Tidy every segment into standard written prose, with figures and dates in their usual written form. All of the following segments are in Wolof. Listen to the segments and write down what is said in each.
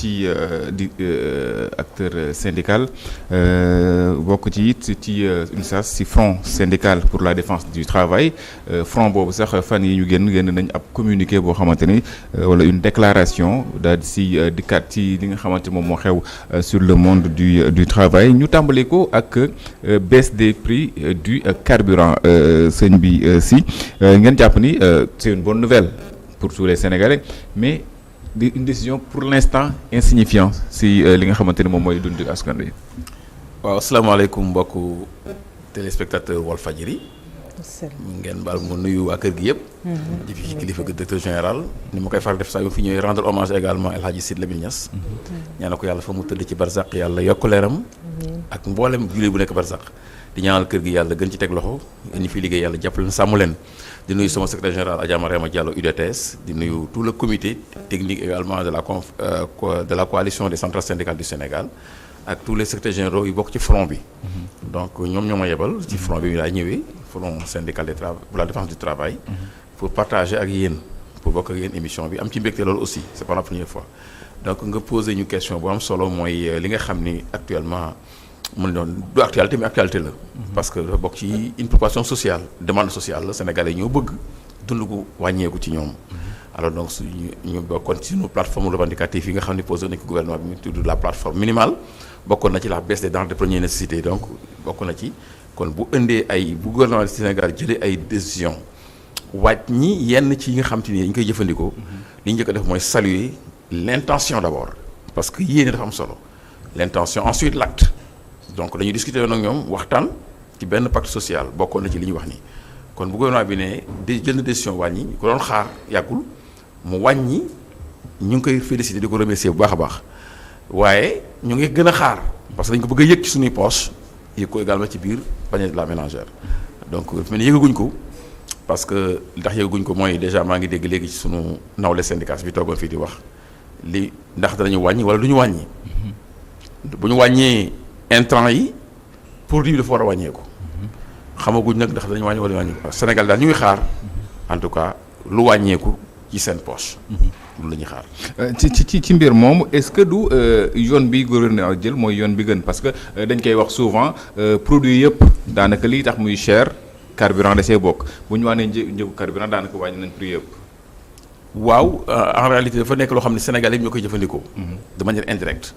ci di acteur syndical bokk ci it ci UNSAS ci front syndical pour la défense du travail front boobu sax fan yi ñu génn nañ ab communiqué boo xamante ni wala une déclaration daal di si dikkaat ci li nga xamante moom moo xew sur le monde du travail ñu tàmbali ko ak baisse des prix du carburant sëñ bi si ngeen jàpp ni c'est une bonne nouvelle pour tous les Sénégalais mais une décision pour l'instant insignifiante si li nga xamante ne moom mooy dund askan wi. waaw asalaamaaleykum mbokku téléspectateur Walfadjri ngeen baal ma nuyu waa kër gi yëpp. di fi kilifa gi directeur général ni ma koy faral def saa yu fi ñëwee rendre hommage également El Hadji Sidy Lamine Niass. ñaanal ko yàlla fa mu tëdd ci barzaq yàlla yokk leeram. ak mboolem jullit bu nekk barzaq. di ñaanal kër gi yàlla gën ci teg loxo ñi fi liggéey yàlla jàppale leen sàmm leen. di nuyu sama secrétaire général Adja Mariama Diallo UDTS di nuyu tout le comité technique également de la coalition des centrales syndicales du Sénégal ak tous les secrétaires généraux yu bokk ci front bi. donc ñoom ñoo ma yebal ci front bi laa ñëwee front syndical pour la défense du travail. pour partager ak yéen pour bokk ak yéen émission bi am ci mbégte loolu aussi c'est pas la première fois. donc nga posé ñu question bu am solo mooy li nga xam ni actuellement mën doon du actualité mais actualité la. parce que dafa bokk ci une préoccupation sociale demande sociale la Sénégalais yi ñoo bëgg dund gu wàññeeku ci ñoom. alors donc ñu bokkoon ci suñu plateforme revendicative yi nga xam ne posé nañ ko gouvernement bi mu tudd la plateforme minimale bokkoon na ci la baisse des denrées de première nécessité donc bokk na ci kon bu indee bu gouvernement du Sénégal jëlee ay décisions wàññi yenn ci yi nga xam te ni dañ koy jëfandikoo. li ñu njëkk a def mooy saluer l'intention d'abord parce que yéene dafa am solo l'intention ensuite l'acte. donc dañuy discuter woon ak ñoom waxtaan ci benn pacte social bokkoon na ci li ñu wax nii kon bu gouvernement bi ne jël na décision wàññi ñu ko doon xaar yàggul mu wàññi ñu ngi koy féliciter di ko remercier bu baax a baax waaye ñu ngi gën a xaar parce que dañ ko bëgg a yëg ci suñuy poche yëg ko également ci biir panier de la ménagère donc dafa mel ni yëgaguñ ko parce que li tax yëgaguñ ko mooy déjà maa ngi dégg léegi ci sunu nawle syndicat bi toogoon fii di wax li ndax danañu wàññi wala du ñu wàññi bu ñu wàññee intrant yi produit bi dafa war a wàññeeku xamaguñ nag ndax dañu wàññi wala wàññeeku Sénégal daal ñu ngi xaar en tout cas lu wàññeeku ci seen poche. loolu la ñuy xaar. ci mbir moom est-ce que du yoon bi gouvernement jël mooy yoon bi gën parce que dañ koy wax souvent produit yëpp daanaka lii tax muy cher carburant da see bokk bu ñu wàññee njëgu carburant daanaka wàññi nañ prix yëpp. waaw en réalité dafa nekk loo xam ne Sénégal yi ñoo koy jëfandikoo. de manière indirecte.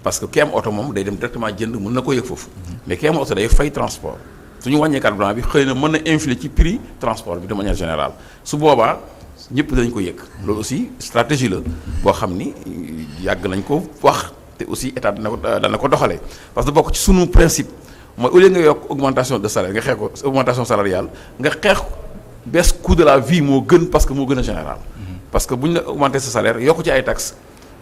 parce que ki am oto moom day dem directement jënd mën na ko yëg foofu mais ki am oto day fay transport su ñu wàññee carburant bi xëy na mën na influer ci prix transport bi de manière générale su boobaa ñëpp danañ ko yëg loolu aussi stratégie la boo xam ni yàgg nañ ko wax te aussi état dana ko doxalee parce que bokk ci sunu principe mooy au lieu nga yokk augmentation de salaire nga xeex ko augmentation salariale nga xeex baisse coût de la vie moo gën parce que moo gën a général parce que bu ñu la augmenter sa salaire yokk ci ay taxes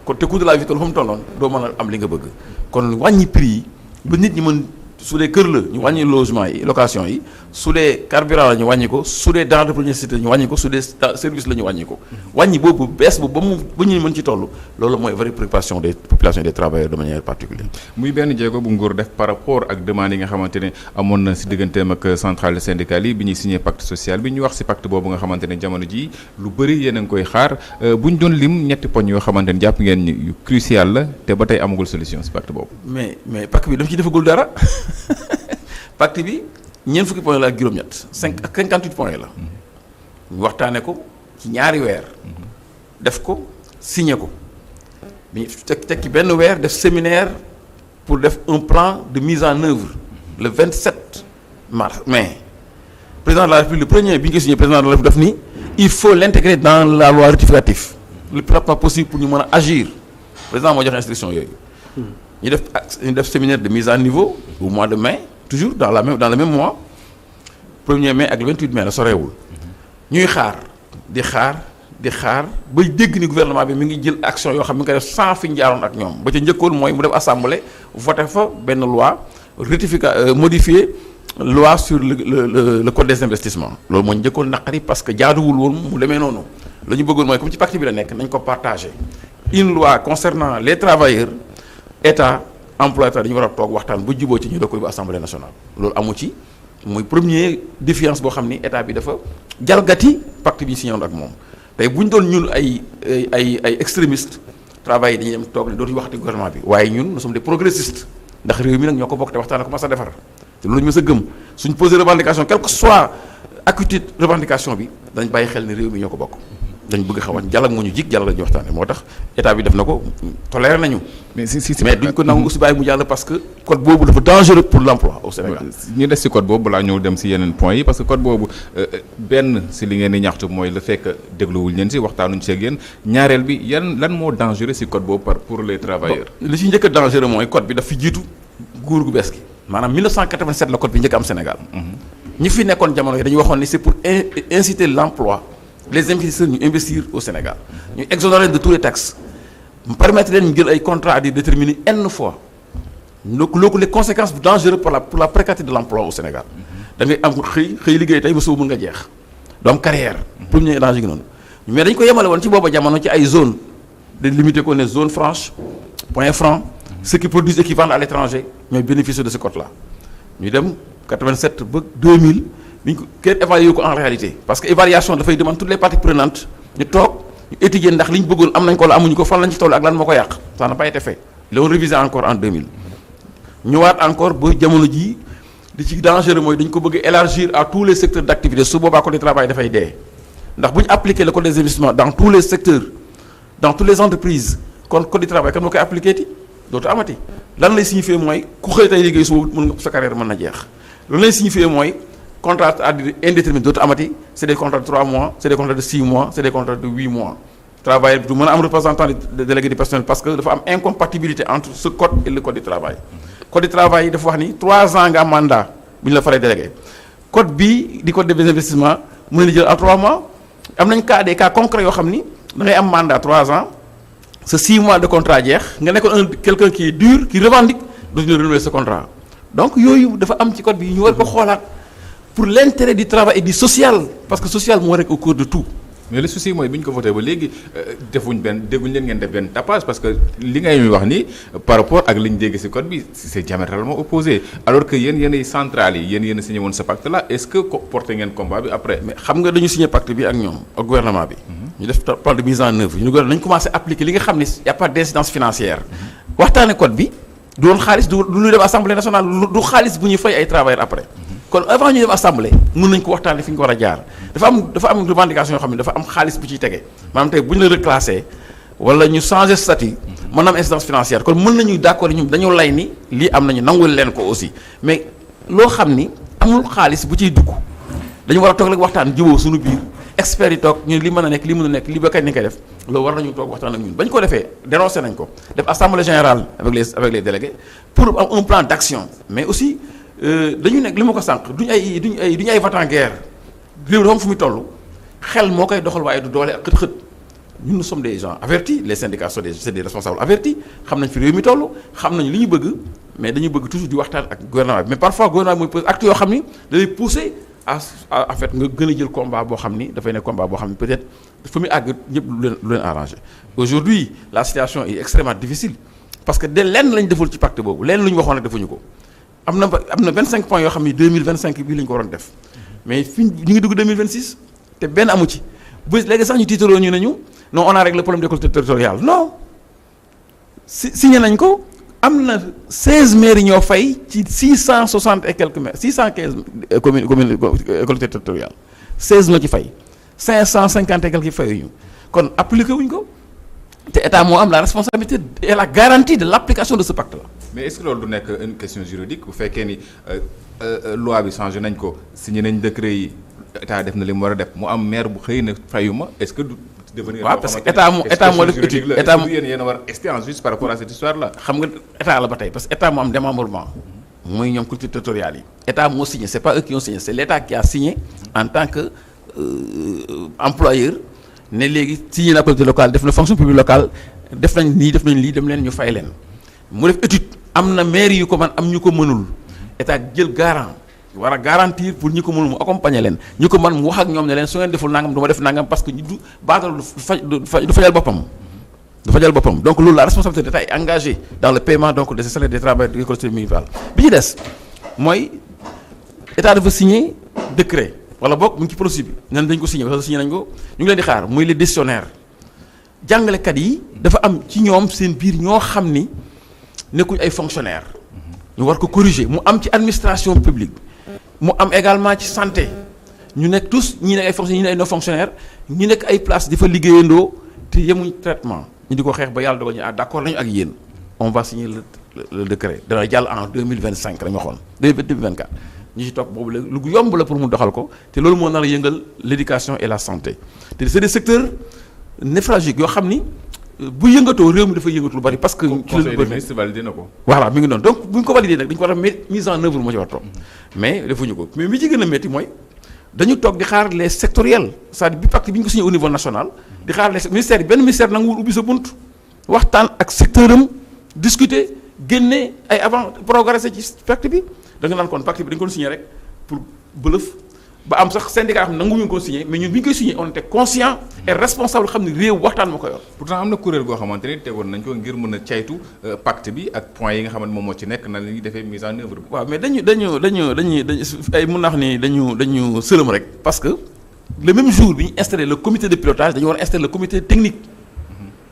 kon te coût de la vie toll fa mu tolloon doo mën a am li nga bëgg kon wàññi prix yi ba nit ñi mën su dee kër la ñu wàññi logement yi location yi su dee carburant la ñu wàññi ko su dee denrée de première nécessité la ñu wàññi ko su dee service la ñu wàññi ko wàññi boobu bees bu ba ñu mën ci toll loolu mooy vraie préoccupation des populations et des travailleurs de manière particulière. muy benn jéego bu nguur def par rapport ak demande yi nga xamante ne amoon na si digganteem ak centrale syndicale yi bi ñuy signé pacte social bi ñu wax si pacte boobu nga xamante ne jamono jii lu bëri yéen a ngi koy xaar bu ñu doon lim ñetti poñ yoo xamante ne jàpp ngeen yu crucial la te ba tey amagul solution si pacte boobu. mais pacte bi dama ci defagul dara pacte bi ñeent fukki points la ak juróom-ñett 58 points la ñu waxtaane ko ci ñaari weer def ko signé ko bi teg ci benn weer def séminaire pour def un plan de mise en œuvre le 27 mai président de la République le premier bi ñu koy signé président de la République def ni il faut l'intégrer dans la loi rectificative le plus rapidement possible pour ñu mën a agir président moo joxe instruction yooyu ñu def séminaire de mise à niveau au mois de mai toujours dans le même mois 1er mai ak le 28 mai la soreewul ñuy xaar di xaar ba dégg ni gouvernement bi mi ngi jël action yoo xam mi ngi koy def sans fi ñu jaaroon ak ñoom ba ca njëkkoon mooy mu def assemblée voté fa benn loi modifier loi sur le code des investissements loolu moo njëkkoon naqari parce que jaaduwul woon mu demee noonu la ñu bëggoon mooy comme ci pacte bi la nekk nañ ko partager une loi concernant les travailleurs état employeur dañu war a toog waxtaan bu juboo ci ñu da koy bu assemblée nationale loolu amu ci muy premier défiance boo xam ni état bi dafa jalgati pacte bi ñu signé woon ak moom tey bu ñu doon ñun ay extrémistes travail yi dañuy dem toog ne dootuñu waxati gouvernement bi waaye ñun nous sommes des progressistes ndax réew mi nag ñoo ko bokk te waxtaan ko mas a defar te loolu ñu mës a gëm suñ posé revendication quelle que soit acuité revendication bi dañ bàyyi xel ne réew mi ñoo ko bokk dañ bëgg xaw a jàll moo ñu jig jàll la ñu waxtaane moo tax état bi def na ko toléré nañu mais duñ ko nangu aussi bàyyi mu jàll parce que code boobu dafa dangereux pour l'emploi au Sénégal. ñu des ci code boobu balaa ñëw dem ci yeneen points yi parce que code boobu benn ci li ngeen di ñaxtu mooy le fait que dégluwul leen ci waxtaanuñ ci ak yéen ñaareel bi lan moo dangereux ci code boobu pour les travailleurs. li ci njëkk a dangereux mooy code bi daf fi jiitu nguur gu bees gi maanaam 1987 la code bi njëkk am Sénégal. ñi fi nekkoon jamono yi dañuy waxoon ni c'est pour inciter l'emploi les investisseurs ñu investir au Sénégal ñu exonérer de tous les taxes permettre leen ñu jël ay contrats à durée déterminée n fois donc les conséquences dangereuses pour la précarité de l'emploi au Sénégal da ngay am xëy liggéey tey ba suba mën nga jeex doo am carrière premier danger gi noonu mais dañ ko yemale woon ci booba jamono ci ay zone de limité ko ne zone franche point franc ceux qui produisent et qui vendent à l'étranger ñooy bénéficier de ce code là ñu dem 87 ba 2000 ñu ko kenn évalué ko en réalité parce que évaluation dafay demande toutes les parties prenantes ñu toog ñu étudier ndax li ñu bëggoon am nañ ko la amuñu ko fan lañ ci toll ak lan moo ko yàq ça n'a pas été fait ils l'ont révisé encore en 2000 ñëwaat encore ba jamono jii li ci dangereux mooy dañ ko bëgg élargir à tous les secteurs d'activité su boobaa code du travail dafay dee ndax bu ñu appliquer le code des investissements dans tous les secteurs dans toutes les entreprises kon code du travail kan moo koy appliquer ti dootu amati lan lay signifier mooy ku xëy tey liggéey suba mën nga sa carrière mën na jeex lan lay signifier mooy contrat à durée indéterminée dootu amati c'est des contrats de 3 mois c'est des contrats de 6 mois c'est des contrats de 8 mois travail du mën a am représentant de délégué du personnel parce que dafa am incompatibilité entre ce code et le code du travail code du travail dafa wax ni 3 ans nga am mandat bu ñu la faree délégué code bii di code des investissements mën na jël à 3 mois am nañ des cas concrets yoo xam ni da ngay am mandat 3 ans ce 6 mois de contrat jeex nga nekkoon quelqu'un qui est dur qui revendique dootuñu la renouveler ce contrat donc yooyu dafa am ci code bi ñu war ko xoolaat pour l'intérêt du travail et du social parce que social moo rek au cœur de tout. mais le souci mooy bi ñu ko voté ba léegi dégguñ leen ngeen def benn tapage parce que li ngay wax ni par rapport ak li ñu dégg ci code bi c'est diamétralement opposé alors que yéen centrales yi yéen signé woon ce pacte là est-ce que porté ngeen combat bi après. mais xam nga dañu signé pacte bi ak ñoom ak gouvernement bi. ñu def plan de mise en œuvre ñu nañ commencé appliquer li nga xam ne y a pas d'incidence financière. waxtaane code bi du woon xaalis du lu dem assemblée nationale du xaalis bu ñuy fay ay travailleurs après. kon avant ñu dem assemblée mën nañ ko waxtaanee fi ñu ko war a jaar dafa am revendication yoo xam ne dafa am xaalis bu ciy tege maanaam tey bu ñu la reclassé wala ñu changer statut mën na am incidence financière kon mën nañu d'accord ñu dañoo lay ni lii am nañu nangul leen ko aussi mais loo xam ni amul xaalis bu ciy dugg dañu war a toog rek waxtaan jubóo suñu biir experts yi toog ñu li mën a nekk li mën a nekk li ba kañ ni koy def loolu war nañu toog waxtaan ak ñun bañ ko defee dénoncé nañ ko def assemblée générale avec les délégués pour un plan d'action mais aussi dañu nekk li ma ko sànq duñu ay va-t-en guerre réew dafa am fu muy toll xel moo koy doxal waaye du doole ak xët-xët ñun nous sommes des gens avertis les syndicats sont des responsables avertis xam nañ fi réew mi toll xam nañ li ñu bëgg mais dañu bëgg toujours di waxtaan ak gouvernement bi mais parfois gouvernement mooy pose acte yoo xam ni da lay pousser en fait nga gën a jël combat boo xam ni dafay nekk combat boo xam ni peut-être fa muy àgg ñëpp lu leen arrangé aujourd'hui la situation est extrêmement difficile parce que de lenn lañ deful ci pacte boobu lenn lu ñu waxoon rek defuñu ko am na 25 points yoo xam ni 2025 bii la ñu ko waroon def mais fi ñu ngi dugg 2026 te benn amu ci bu léegi sax ñu tiitaroo ñu nañu non on a réglé le problème des collectivités territoriales non signé nañ ko am na 16 maires ñoo fay ci 660 et quelques maires 615 communes collectivités territoriales 16 ñoo ci fay 550 et quelques fayuñu kon appliqué wuñ ko te état moo am la responsabilité et la garantie de l'application de ce pacte là. mais est-ce que loolu du nekk une question juridique bu fekkee ni loi bi changé nañ ko signé nañ décret yi état def na li mu war a def mu am maire bu xëy na fayuma est-ce que du devenir. waaw parce que état moo def étude état moo yéen a war a rester en justice par rapport à cette histoire là. xam nga état la ba tey parce que état moo am démembrement mooy ñoom collectivités territoriales yi état moo signé c'est pas eux qui ont signé c'est l'état qui a signé en tant que employeur ne léegi signé na collectivité locale def na fonction publique locale def nañ nii def nañ lii dem leen ñu fay leen mu def étude am na maire yu ko man am ñu ko mënul état jël garant war a garantir pour ñi ko mënul mu accompagner leen ñi ko man mu wax ak ñoom ne leen su ngeen deful nangam du ma def nangam parce que ñu du baatal du fajal boppam donc loolu la responsabilité de l'État est engagée dans le paiement donc des salaires des travailleurs des collectivités municipales bi ci des mooy état dafa signer décret wala boog mu ngi ci procédure bi nen dañ ko signé wala signé nañ ko ñu ngi leen di xaar muy les décisionnaires jàngalekat yi dafa am ci ñoom seen biir ñoo xam ni nekkuñ ay fonctionnaires ñu war ko corriger mu am ci administration publique mu am également ci santé ñu nekk tous ñi nekk ay fonctionnaires ñi nekk ay non fonctionnaires ñi nekk ay place di fa liggéeyandoo te yemuñ traitement ñu di ko xeex ba yàlla dogal ñu d'accord nañu ak yéen on va signer le décret dana jàll en 2025 la ñu waxoon 2024 ñu ci topp boobu lu yomb la pour mu doxal ko te loolu moo nar a yëngal l'éducation et la santé te c'est des secteurs névralgiques yoo xam ni bu yëngatoo réew mi dafa yëngatu lu bari parce que. conseil des ministres validé na ko. voilà mi ngi noonu donc bu ñu ko validé nag dañu ko war a mise en œuvre moo ci war a topp mais defuñu ko mais mi ci gën a métti mooy dañu toog di xaar les sectoriels c'est-à-dire bi pacte bi ñu ko signé au niveau national di xaar les ministères yi benn ministère nanguwul ubbi sa bunt waxtaan ak secteur am discuter génne ay avant progresser ci pacte bi da nga naan kon pacte bi dañu ko signé rek pour bëlëf. ba am sax syndicat xam ne nanguñu ko signé mais ñun bi ñu koy signé on était conscient et responsable xam ne réew waxtaan moo ko yor. pourtant am na kuréel goo xamante ni tegoon nañ ko ngir mën a caytu pacte bi ak points yi nga xamante moom moo ci nekk na la ñuy defee mise en œuvre bi. waaw mais dañu ay mën naa wax ni dañu sëlëm rek parce que le même jour bi ñu installé le comité de pilotage dañu war a installer le comité technique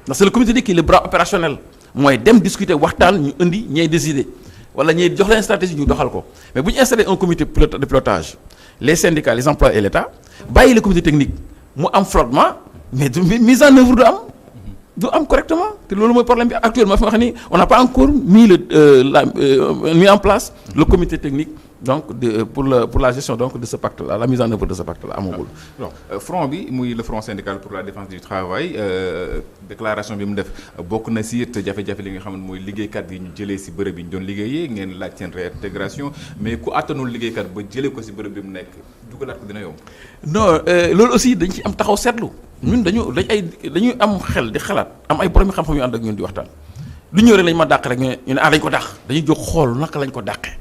ndax c'est le comité technique qui est le bras opérationnel mooy dem discuter waxtaan ñu indi ñay décider wala ñay jox leen stratégie ñu doxal ko mais bu ñu installé un comité de pilotage. Les syndicats les employés et l'État bàyyi le comité technique mu am flottement mais mise en œuvre du am correctement te loolu mooy problème bi actuellement fi nga xam ni on n'a pas encore mis mis en place le comité technique donc pour la gestion donc de ce pacte là la mise en œuvre de ce pacte là amagul. donc front bi muy le front syndical pour la défense du travail déclaration bi mu def bokk na si it jafe-jafe li nga xam ne mooy liggéeykat yi ñu jëlee si bërëb yi ñu doon liggéeyee ngeen laaj seen réintégration mais ku attanul liggéeykat ba jëlee ko si bërëb bi mu nekk dugalaat ko dina yomb. non loolu aussi dañ ci am taxaw seetlu ñun dañuy am xel di xalaat am ay borom xam-xam yu ànd ak ñun di waxtaan lu ñëw rek lañ ma dàq rek ñu ne dañ ko dàq dañuy jóg xool naka lañ ko dàqee.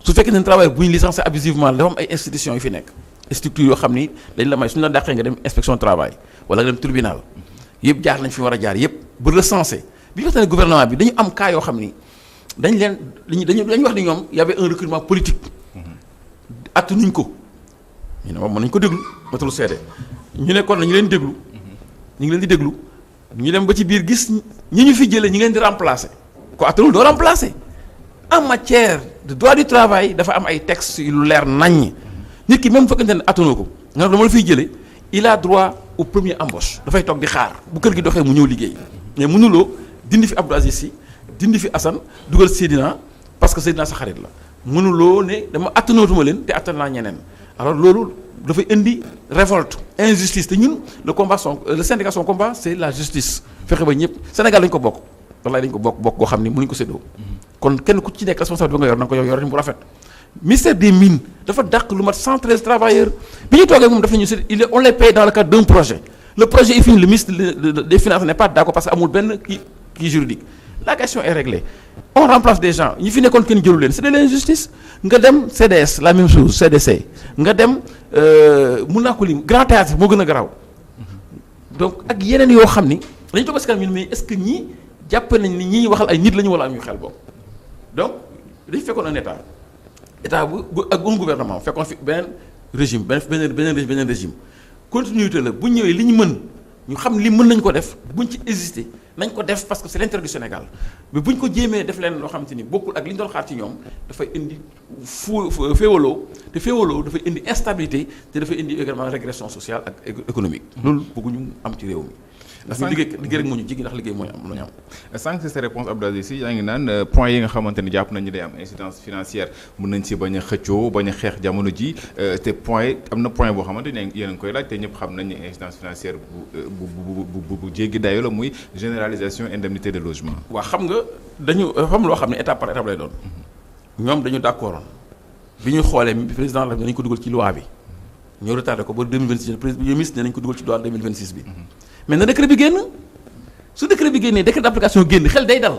su fekkee ne travail bu ñu licencié abusivement dafa am ay institutions yu fi nekk structures yoo xam ni dañ la may suñu la dàqee nga dem inspection travail wala nga dem tribunal yëpp jaar nañ fi war a jaar yëpp ba recensé bi ñu waxtaanee gouvernement bi dañu am cas yoo xam ni dañu wax ni ñoom y avait un recrutement politique attanuñ ko ñu ne moom mën nañu ko déglu matul seede ñu ne kon nañu leen déglu ñu ngi leen di déglu ñu dem ba ci biir gis ñi ñu fi jëlee ñi ngeen di remplacer ko attanul doo remplacer en matière de droit du travail dafa am ay textes yu leer naññ nit ki même bu fekkente ne attanoo ko nga dama la fiy jëlee il a droit au premier embauche dafay toog di xaar bu kër gi doxee mu ñëw liggéey mais mënuloo dindi fi Abdou Aziz Sy dindi fi Assane dugal Seydina parce que Seydina sa xarit la mënuloo ne dama attanootuma leen te attan naa ñeneen alors loolu dafay indi révolte injustice te ñun le syndicat son combat c'est la justice fexe ba ñëpp Sénégal dañ ko bokk wallaay dañ ko bokk goo xam ni mënuñ ko séddoo kon kenn ku ci nekk responsable bi nga yor na nga ko yor bu rafet ministère des mines dafa dàq lu mat 113 travailleurs bi ñu toogee moom dafa ñu on les paye dans le cadre d'un projet le projet est fini le ministre des finances n'est pas d'accord parce que amul benn kii juridique la question est réglée on remplace des gens ñi fi nekkoon kenn jëlu leen c'est de l'injustice nga dem CDS la même chose CDC nga dem mun naa ko lim Grand Théâtre moo gën a garaaw donc ak yeneen yoo xam ni dañu toog si kanam ñun mais est-ce que ñii jàpp nañ ni ñi waxal ay nit la ñu wala am ñu xel boobu donc dañu fekkoon un état bu ak un gouvernement fekkoon fi beneen régime beneen régime continuité la bu ñëwee li ñu mën ñu xam li mën nañ ko def buñ ci hésité nañ ko def parce que c'est l'intérêt du Sénégal mais buñ ko jéemee def leen loo xamante ni bokkul ak li ñu doon xaar ci ñoom dafay indi féewaloo te féewaloo dafay indi instabilité te dafay indi également régression sociale ak économique loolu bëgguñu am ci réew mi ndax ñu liggéey rek moo ñu jigi ndax liggéey mooy am lu ñu am sànq sa réponse Abdou Aziz Sy yaa ngi naan point yi nga xamante ni jàpp nañu day am incidence financière mën nañ ci bañ a xëccoo bañ a xeex jamono ji te point am na point boo xamante ni yéen a ngi koy laaj te ñëpp xam nañ ne incidence financière bu jéggi dayo la muy généralisation indemnité de logement. waaw xam nga dañu xam loo xam ne étape par étape lay doon ñoom dañu d'accord bi ñu xoolee président la nañ ko dugal ci loi bi ñu retardé ko ba 2026 premier ministre ne nañ ko dugal ci loi 2026 bi mais na décret bi génn su décret bi génnee décret d'application génn xel day dal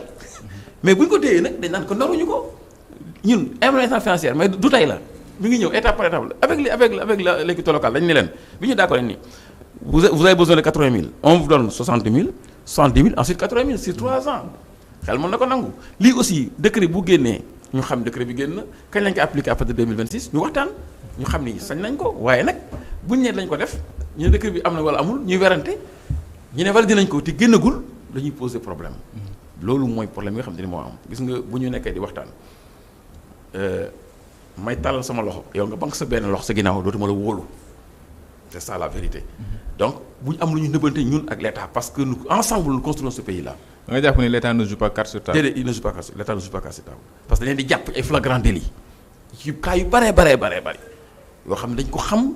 mais bu ñu ko téyee nag dañ naan ko naruñu ko ñun indemnisation financière mais du tey la mi ngi ñëw étape par étape la avec l'équité locale dañ ne leen bi ñu d'accord ni vous avez besoin de 80 000 on vous donne 60 000 70 000 ensuite 80 000 sur 3 ans xel mën na ko nangu lii aussi décret bu génnee ñu xam décret bi génn kañ lañ ko appliquer à partir de 2026 ñu waxtaan ñu xam ni sañ nañ ko waaye nag buñ ne lañ ko def ñu décret bi am na wala amul ñuy werante ñu ne validé nañ ko te génnagul dañuy poser problème. loolu mooy problème yi nga xam ne moo am gis nga bu ñu nekkee di waxtaan may tàllal sama loxo yow nga banque sa benn loxo sa ginnaaw dootuma la wóolu c'est ça la vérité. donc bu ñu am lu ñu nëbbante ñun ak l'État parce que nous ensemble nous construisons ce pays là. da nga jàpp ni l'État ne joue pas carte sur table. déedéet il ne joue pas carte l'État ne joue pas carte sur table parce que dañ leen di jàpp ay flagrant délit ci cas yu bare yoo xam ne dañ ko xam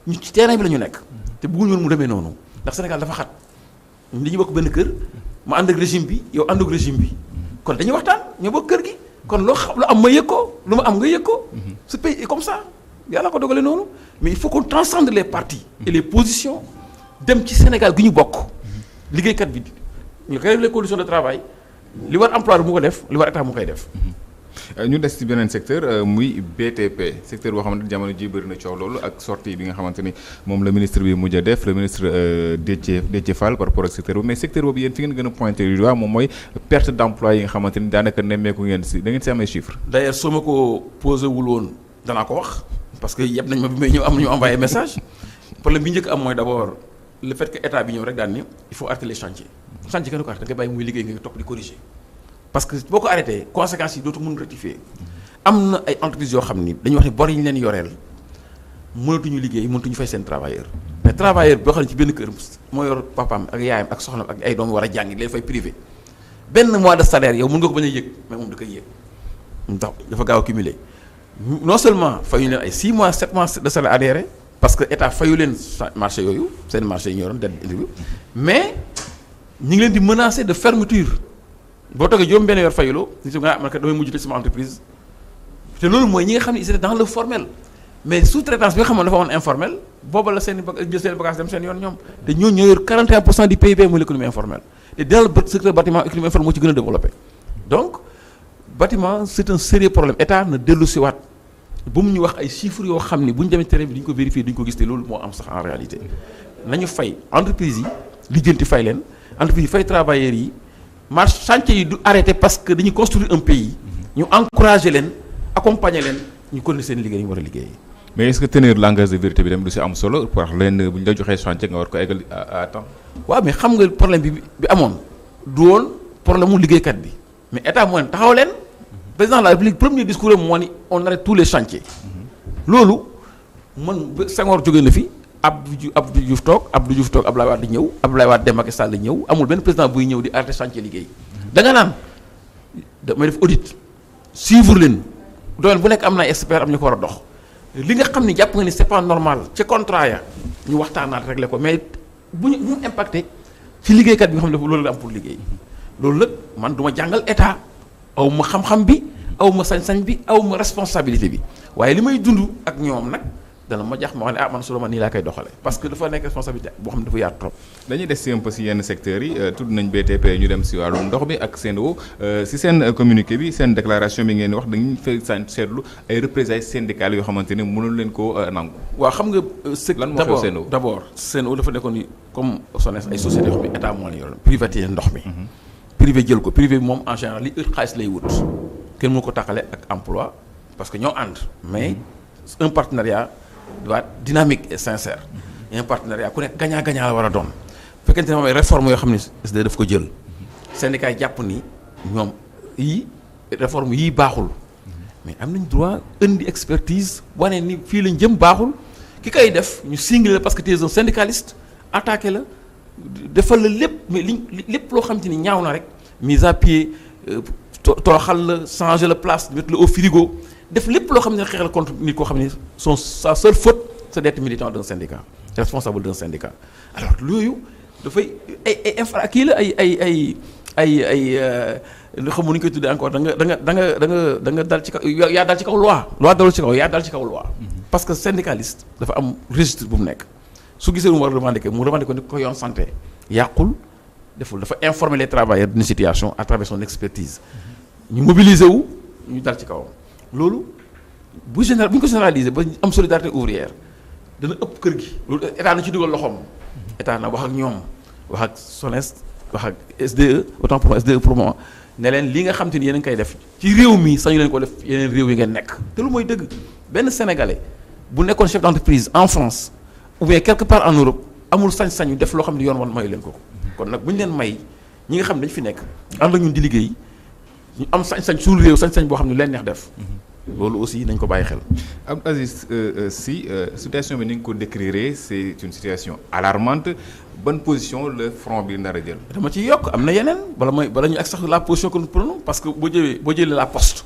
ñu ci terrain bi la ñu nekk. te bëgguñu woon mu demee noonu ndax Sénégal dafa xat dañuy bokk benn kër ma ànd ak régime bi yow ànd ak régime bi kon dañuy waxtaan ñoo bokk kër gi kon loo xam lu am ma yëg ko lu ma am nga yëg ko. ce pays est comme ça yàlla ko dogalee noonu mais il faut qu'on transcende les partis et les positions dem ci Sénégal gi ñu bokk liggéeykat bi ñu créer les conditions de travail li war employeur mu ko def li war état mu koy def. ñu des ci beneen secteur muy BTP secteur boo xamante ni jamono ji bëri na coow loolu ak sortie bi nga xamante ni moom la ministre bi mujj a def le ministre Déthié Fall par rapport ak secteur boobu mais secteur boobu yéen fi ngeen gën a pointé du doigt moom mooy perte d'emploi yi nga xamante ni daanaka nemmeeku ngeen si da ngeen si amee chiffre. d'ailleurs soo ma ko posé wul woon danaa ko wax parce que yëpp nañ ma bi may ñëw am ñu envoyé message problème bi njëkk am mooy d'abord le fait que état bi ñëw rek daan ni il faut arrêter les chantiers chantier kenn ko arrêté da ngay bàyyi muy liggéey nga topp di corriger. parce que boo ko arrêté conséquences yi dootu mën rectifier am na ay entreprises yoo xam ni dañuy wax ne bor yi ñu leen yoreel mënatuñu liggéey mënatuñu fay seen travailleur mais travailleur boo xam ne ci benn kër moo yor papaam ak yaayam ak soxnam ak ay doom war a jàngi leen fay privé benn mois de salaire yow mën nga ko bañ a yëg mais moom da koy yëg ndax dafa gaaw a cumuler non seulement fayu leen ay 6 mois 7 mois de salaire adhéré parce que état fayu leen marché yooyu seen marché yi ñu yoroon mais ñu ngi leen di menacer de fermeture. boo toogee juróom benn weer fayuloo nit nga man kat damay mujj sama entreprise te loolu mooy ñi nga xam ne ils étaient dans le formel mais sous-traitance bi nga xam ne dafa woon informel booba la seen jël seen bagage dem seen yoon ñoom te ñooñu ñoo yor 41% du PIB mooy l'économie informelle te dans le secteur bâtiment économie informelle moo ci gën a développé donc bâtiment c'est un sérieux problème état na dellu si waat bu mu ñu wax ay chiffres yoo xam ni bu ñu demee terrain bi duñu ko vérifier duñu ko gis te loolu moo am sax en réalité nañu fay entreprise yi lijjanti fay leen entreprise yi fay travailleurs yi marche chantier yi du arrêté parce que dañuy construire un pays ñu encourager leen accompagner leen ñu continuer seen liggéey ñu war a liggéey. mais est-ce que tenir langage de vérité bi dem du si am solo pour wax leen bu ñu la joxee chantier nga war ko eggal à temps. waaw mais xam nga problème bi amoon du woon problème mu liggéeykat bi mais état moo ne taxaw leen président de la République premier discours am moo ni on arrête tous les chantiers. loolu man Senghor jógee na fi. Abdou Diouf toog Abdoulaye Wade ñëw Abdoulaye Wade dem Macky Sall ñëw amul benn président buy ñëw di arrêté chantier liggéey da nga naan damay def audit suivre leen domaine bu nekk am na expert am ñu ko war a dox li nga xam ni jàpp nga ni c'est pas normal ci contrat ya ñu waxtaanaat réglé ko mais bu ñu impacté ci liggéeykat bi nga xam ne loolu la am pour liggéey loolu nag man du ma jàngal état aw ma xam-xam bi aw ma sañ-sañ bi aw ma responsabilité bi waaye li may dund ak ñoom nag dana ma jax ma wax ne man su ma nii laa koy doxale parce que dafa nekk responsabilité boo xam ne dafa yaatu trop. dañuy des si un peu si yenn secteurs yi tudd nañ BTP ñu dem si wàllum ndox bi ak Sen'Eau si seen communiqué bi seen déclaration bi ngeen wax dañuy fay seetlu ay représailles syndicales yoo xamante ne mënul leen koo nangu. waaw xam nga. lan moo xew Sen'Eau d'abord Sen'Eau dafa nekkoon ni comme SONES ay sociétés yoo xam ne état moo leen yoroon privatiser ndox mi. privé jël ko privé bi moom en général li xaalis lay wut kenn mënu ko tàqale ak emploi parce que ñoo ànd mais un partenariat doit être dynamique et sincère. un partenariat ku nekk gagnant-gagnant la war a doon fekkente ne moom ay réformes yoo xam ne SDE daf ko jël syndicat yi jàpp ni ñoom yii réforme yii baaxul mais am nañ droit indi expertise wane ni fii lañ jëm baaxul ki koy def ñu singlé la parce que tu es un syndicaliste attaqué la defal la lépp mais lépp loo xam te ni ñaaw na rek mise à pied toroxal la changer la place mettre la au frigo def lépp loo xam ne xeexal contre nit koo xam ne sa seule faute c'est d'être militant d'un syndicat responsable d'un syndicat alors yooyu dafay kii la ay xam nu ñu koy tuddee encore da nga dal ci kaw yaa dal ci kaw loi dalul ci kaw yaa dal ci kaw loi parce que syndicaliste dafa am registre bu mu nekk su gisee lu mu war a revendiquer mu revendiquer ni ko yoon santé yàqul deful dafa informer les travailleurs d'une situation à travers son expertise ñu mobiliser wu ñu dal ci kawam loolu bu ñu ko généraliser ba am solidarité ouvrière dana ëpp kër gi loolu état na ci dugal loxoom état na wax ak ñoom wax ak SONES wax ak SDE autant pour moi SDE pour moi ne leen li nga xam te ni yéen a ngi koy def ci réew mi sañu leen ko def yeneen réew yi ngeen nekk te lu mooy dëgg benn sénégalais bu nekkoon chef d'entreprise en France ou bien quelque part en Europe amul sañ-sañu def loo xam ne yoon wan mayu leen ko kon nag bu ñu leen may ñi nga xam ne dañu fi nekk ànd ak ñun di liggéey ñu am sañ-sañ suñu réew sañ-sañ boo xam ne leen neex def. loolu aussi nañ ko bàyyi xel. Abdou Aziz Sy situation bi ni nga ko décrire c'est une situation alarmante bonne position le front bi nar a jël. dama ci yokk am na yeneen bala ñu ak sax la position que nous prenons parce que boo jëlee la poste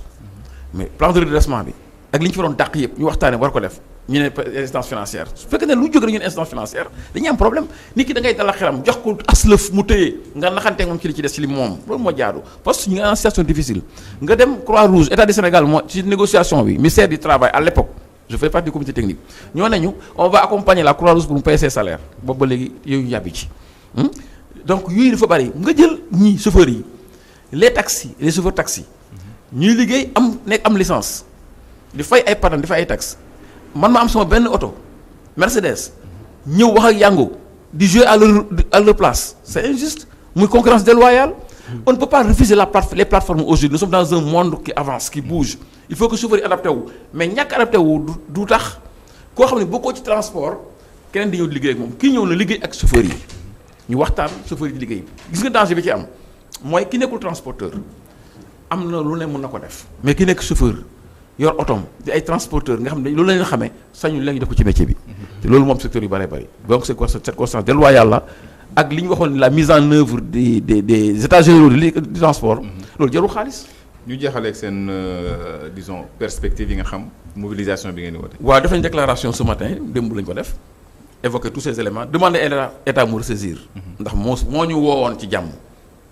mais plan de redressement bi ak li ñu fa doon dàq yëpp ñu waxtaanee war ko def ñu ne instance financière su fekkee ne lu jóge rek ñu ne instance financière dañuy am problème nit ki da ngay dala xelam jox ko aslëf mu tëye nga naxanteeg moom ci li ci des ci li moom loolu moo jaadu parce que ñu ngi en situation difficile nga dem Croix-Rouge État du Sénégal moo ci négociation bi ministère du travail à l'époque je fais partie du comité technique ñoo nañu on va accompagner la Croix-Rouge pour mu payer ses salaires boobu ba léegi yooyu yàbbi ci donc yooyu dafa bari nga jël ñii chauffeurs yi les taxis les chauffeurs taxi ñuy liggéey am licence di fay ay patente di fay ay taxes man ma am sama benn oto Mercedes ñëw wax ak Yango di jouer à leur place c'est injuste muy concurrence déloyale. On ne peut pas refuser les plateformes aujourd'hui nous sommes dans un monde qui avance qui bouge il faut que chauffeur yi adapté wu mais ñàkk adapté wu du tax koo xam ne bokkoo ci transport keneen di ñëw di liggéey ak moom kii ñëw na liggéey ak chauffeur yi ñu waxtaan chauffeur yi di liggéey gis nga danger bi ci am mooy ki nekkul transporteur am na lu ne mën na ko def mais ki nekk chauffeur yor otom di ay transporteur nga xam ne loolu la ñu xamee sañu la ñu def ko ci métier bi te loolu moom secteur yu bëree bëri donc cette constance déloyale la ak li ñu waxoon la mise en œuvre des états généraux du transport loolu jarul xaalis. ñu jeexaleeg seen disons perspective yi nga xam mobilisation bi ngeen di woote. waaw def nañ déclaration ce matin démb lañ ko def évoquer tous ces éléments demander état mu ressaisir. ndax moo ñu woowoon ci jàmm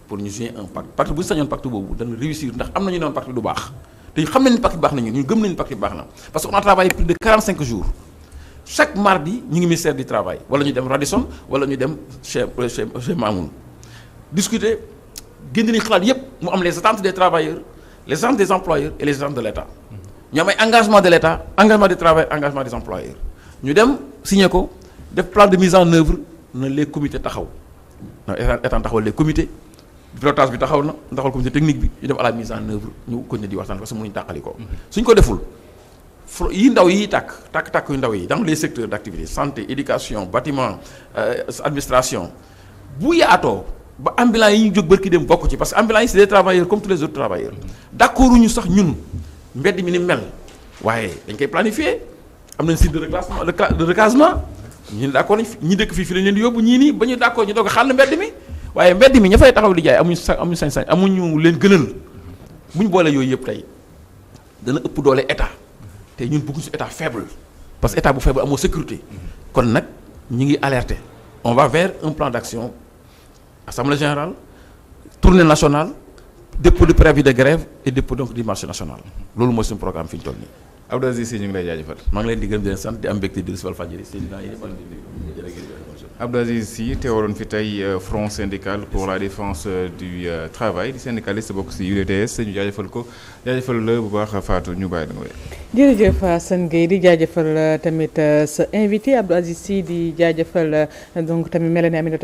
pour ñu signer un pacte bu ñu sañoon pacte boobu dana réussir ndax am nañu ne pacte du baax te xam nañ ni pacte bi baax na ñun gëm nañu pacte bi baax na parce que on a travaillé plus de 45 jours. chaque mardi ñu ngi ministère du travail wala ñu dem Radisson wala ñu dem chez Mamoun discuter génn nañu xalaat yépp mu am les attentes des travailleurs les attentes des employeurs et les attentes de l'État ñu am ay engagement de l'État engagement du travail engagement des employeurs ñu dem signer ko def plan de mise en œuvre na les comités taxaw na état taxawal les comités pilotage bi taxaw na taxawal comité technique bi ñu dem à la mise en œuvre ñu continuer di waxtaan parce que mënuñu tàqali ko suñ ko deful yi ndaw yi tàkk yu ndaw yi dans les secteurs d'activité santé éducation bâtiment administration bu yaatoo ba ambulants yi ñu jóg barki dem bokk ci parce que ambulants yi c'est des travailleurs comme tous les autres travailleurs d'accord ñu sax ñun mbedd mi ni mel waaye dañ koy planifier am nañ site de recasement ñun d'accord nañ ñi dëkk fii lañ leen di yóbbu ñii nii ba ñu d'accord ñu doog a xàll mbedd mi waaye mbedd mi ña fay taxaw di jaay amuñu sañ-sañ amuñu leen gënal bu ñu boolee yooyu yëpp tey dana ëpp doole état te ñun bëgguñu si état faible parce que état bu faible amoo sécurité kon nag ñi ngi alerter on va vers un plan d'action assemblée générale tournée nationale dépôt de préavis de grève et dépôt donc du marché national loolu mooy suñu programme fi ñu toll nii. Abdou Aziz Sy ñu ngi lay jaajëfal. maa ngi leen di gërëm di leen sant di am mbégte di recevoir Walfadjri Abdou Aziz Sy teewaloon fi tey front syndical pour la défense du travail di syndicaliste bokk ci UDTS ñu jaajëfal ko jaajëfal la bu baax Fatou ñu bàyyi la nga wéy. jërëjëf Assane Gueye di jaajëfal tamit sa invité Abdou Aziz Sy di jaajëfal donc tamit Mélanie Aminata